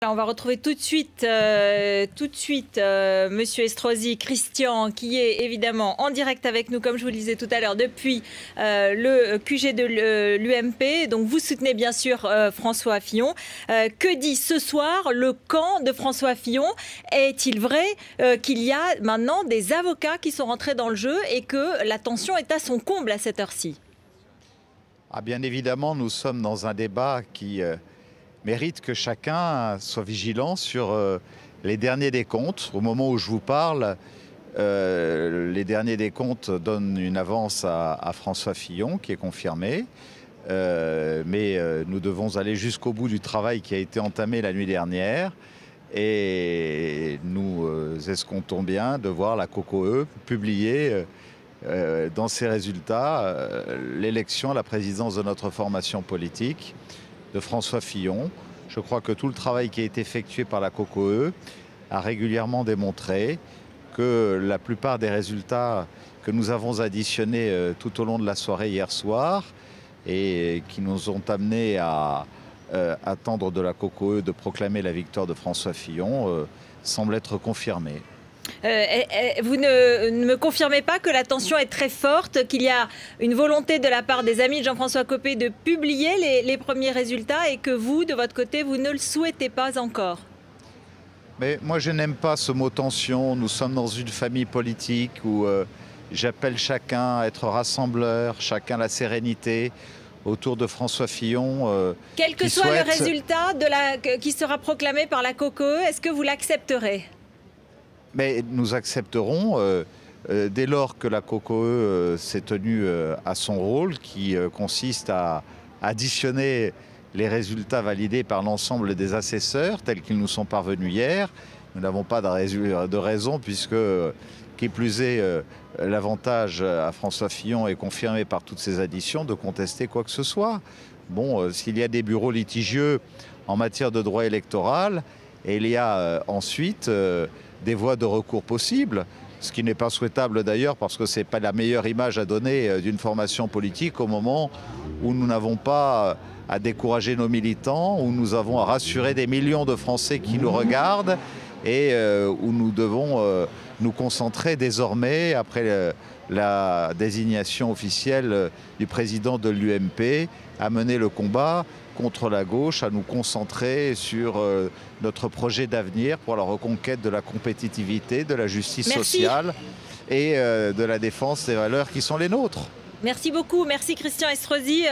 On va retrouver tout de suite, Monsieur Estrosi, Christian, qui est évidemment en direct avec nous, comme je vous le disais tout à l'heure, depuis le QG de l'UMP. Donc vous soutenez bien sûr François Fillon. Que dit ce soir le camp de François Fillon? Est-il vrai qu'il y a maintenant des avocats qui sont rentrés dans le jeu et que la tension est à son comble à cette heure-ci? Bien évidemment, nous sommes dans un débat qui mérite que chacun soit vigilant sur les derniers décomptes. Au moment où je vous parle, les derniers décomptes donnent une avance à François Fillon qui est confirmée. Mais nous devons aller jusqu'au bout du travail qui a été entamé la nuit dernière. Et nous escomptons bien de voir la COCOE publier dans ses résultats l'élection à la présidence de notre formation politique de François Fillon. Je crois que tout le travail qui a été effectué par la COCOE a régulièrement démontré que la plupart des résultats que nous avons additionnés tout au long de la soirée hier soir et qui nous ont amenés à attendre de la COCOE de proclamer la victoire de François Fillon semblent être confirmés. Vous ne me confirmez pas que la tension est très forte, qu'il y a une volonté de la part des amis de Jean-François Copé de publier les premiers résultats et que vous, de votre côté, vous ne le souhaitez pas encore? Mais moi, je n'aime pas ce mot tension. Nous sommes dans une famille politique où j'appelle chacun à être rassembleur, chacun la sérénité autour de François Fillon. Quel que soit le résultat qui sera proclamé par la COCOE, est-ce que vous l'accepterez? Mais nous accepterons, dès lors que la COCOE s'est tenue à son rôle, qui consiste à additionner les résultats validés par l'ensemble des assesseurs, tels qu'ils nous sont parvenus hier. Nous n'avons pas de raison, puisque, qui plus est, l'avantage à François Fillon est confirmé par toutes ces additions, de contester quoi que ce soit. Bon, s'il y a des bureaux litigieux en matière de droit électoral, et il y a ensuite des voies de recours possibles, ce qui n'est pas souhaitable d'ailleurs parce que ce n'est pas la meilleure image à donner d'une formation politique au moment où nous n'avons pas à décourager nos militants, où nous avons à rassurer des millions de Français qui nous regardent et où nous devons nous concentrer désormais, après la désignation officielle du président de l'UMP, à mener le combat contre la gauche, à nous concentrer sur notre projet d'avenir pour la reconquête de la compétitivité, de la justice sociale et de la défense des valeurs qui sont les nôtres. Merci beaucoup. Merci Christian Estrosi.